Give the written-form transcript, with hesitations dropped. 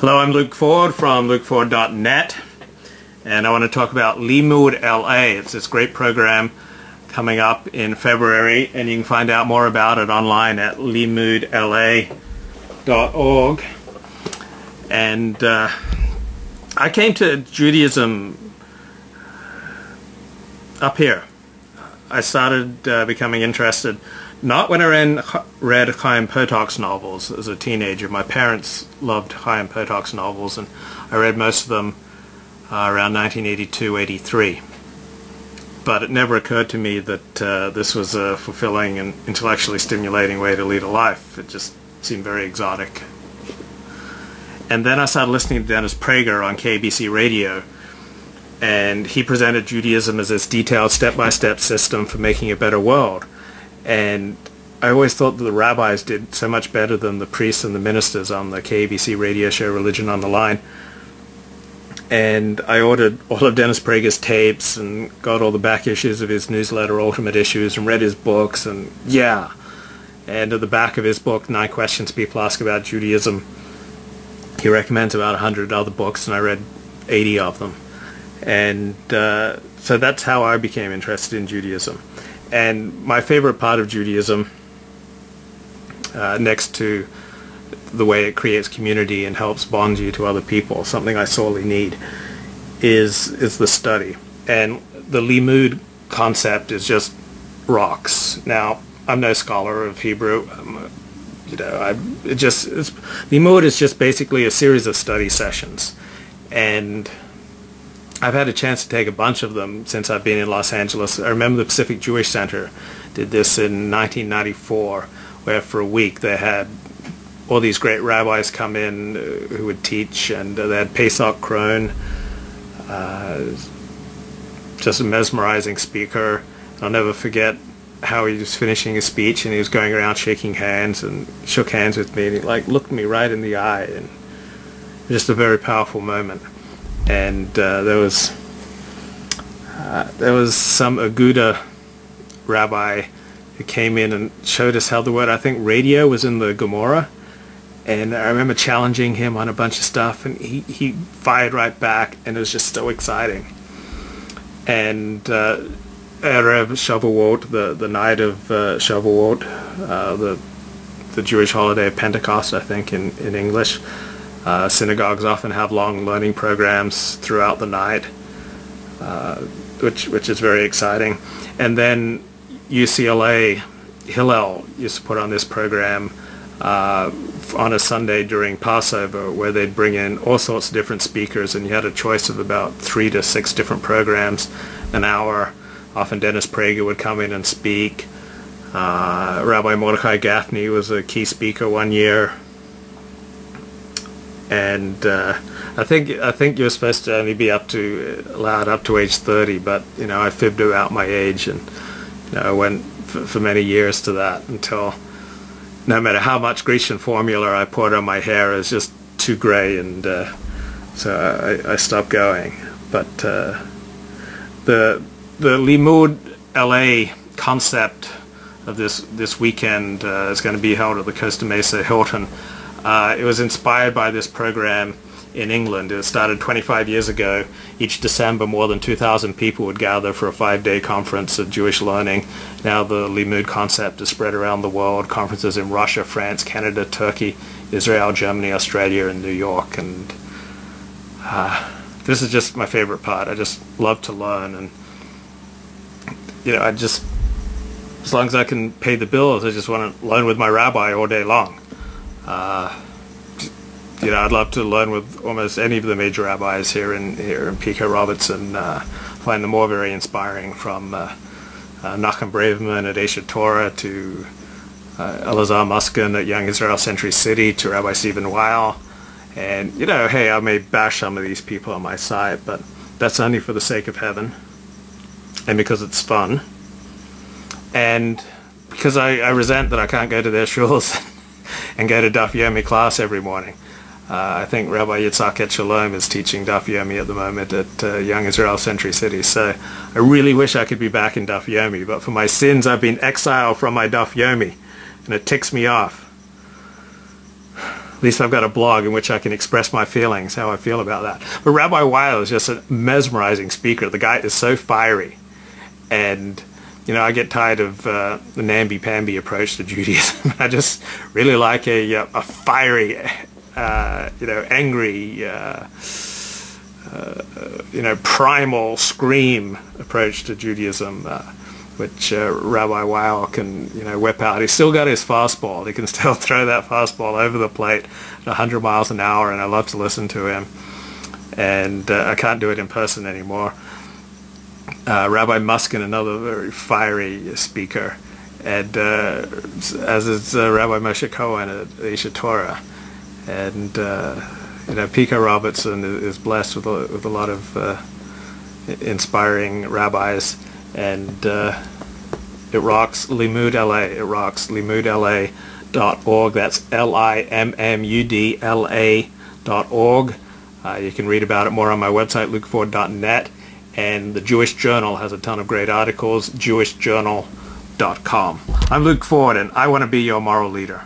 Hello, I'm Luke Ford from lukeford.net, and I want to talk about LimmudLA. It's this great program coming up in February, and you can find out more about it online at LimmudLA.org. And I came to Judaism up here. I started becoming interested not when I read Chaim Potok's novels as a teenager. My parents loved Chaim Potok's novels, and I read most of them around 1982-83. But it never occurred to me that this was a fulfilling and intellectually stimulating way to lead a life. It just seemed very exotic. And then I started listening to Dennis Prager on KBC radio, and he presented Judaism as this detailed step-by-step system for making a better world. And I always thought that the rabbis did so much better than the priests and the ministers on the KBC radio show Religion on the Line. And I ordered all of Dennis Prager's tapes and got all the back issues of his newsletter, Ultimate Issues, and read his books, and yeah. And at the back of his book, 9 Questions People Ask About Judaism, he recommends about 100 other books, and I read 80 of them. And so that's how I became interested in Judaism. And my favorite part of Judaism, next to the way it creates community and helps bond you to other people, something I sorely need, is the study. And the Limmud concept is just rocks. Now, I'm no scholar of Hebrew. Limmud is just basically a series of study sessions. And I've had a chance to take a bunch of them since I've been in Los Angeles. I remember the Pacific Jewish Center did this in 1994, where for a week they had all these great rabbis come in who would teach, and they had Pesach Krohn, just a mesmerizing speaker. I'll never forget how he was finishing his speech, and he was going around shaking hands, and shook hands with me, and he looked me right in the eye, and just a very powerful moment. And there was some Aguda rabbi who came in and showed us how the word, I think, radio was in the Gemara. And I remember challenging him on a bunch of stuff, and he fired right back, and it was just so exciting. And Erev Shavuot, the night of Shavuot, the Jewish holiday of Pentecost, I think, in English, synagogues often have long learning programs throughout the night, which is very exciting. And then UCLA Hillel used to put on this program on a Sunday during Passover, where they'd bring in all sorts of different speakers, and you had a choice of about 3 to 6 different programs, an hour. Often Dennis Prager would come in and speak. Rabbi Mordechai Gaffney was a key speaker one year. And I think you're supposed to only be allowed up to age 30, but I fibbed about my age, and I went for many years to that, until no matter how much Grecian formula I poured on my hair, it was just too gray, and so I stopped going. But the LimmudLA concept of this weekend is going to be held at the Costa Mesa Hilton. It was inspired by this program in England. It started 25 years ago. Each December, more than 2,000 people would gather for a 5-day conference of Jewish learning. Now the Limmud concept is spread around the world. Conferences in Russia, France, Canada, Turkey, Israel, Germany, Australia, and New York. And this is just my favorite part. I just love to learn, and as long as I can pay the bills, I just want to learn with my rabbi all day long. I'd love to learn with almost any of the major rabbis here in P.K. Robertson. Find them all very inspiring, from Nachum Braverman at Asia Torah to Elazar Muskin at Young Israel Century City to Rabbi Stephen Weil. And hey, I may bash some of these people on my side, but that's only for the sake of heaven, and because it's fun, and because I resent that I can't go to their shuls and go to Daf Yomi class every morning. I think Rabbi Yitzhak Etshalom is teaching Daf Yomi at the moment at Young Israel Century City, so I really wish I could be back in Daf Yomi, but for my sins I've been exiled from my Daf Yomi, and it ticks me off. At least I've got a blog in which I can express my feelings, how I feel about that. But Rabbi Weil is just a mesmerizing speaker. The guy is so fiery. And, you know, I get tired of the namby-pamby approach to Judaism. I just really like a fiery, you know, angry, you know, primal scream approach to Judaism, which Rabbi Weil can, you know, whip out. He's still got his fastball. He can still throw that fastball over the plate at 100 miles an hour, and I love to listen to him. And I can't do it in person anymore. Rabbi Muskin, another very fiery speaker, and as is Rabbi Moshe Cohen at Isha Torah. And you know, Pika Robertson is blessed with a lot of inspiring rabbis, and it rocks LimmudLA. It rocks LimmudLA.org. That's LimmudLA.org. You can read about it more on my website, lukeford.net, and the Jewish Journal has a ton of great articles, jewishjournal.com. I'm Luke Ford, and I want to be your moral leader.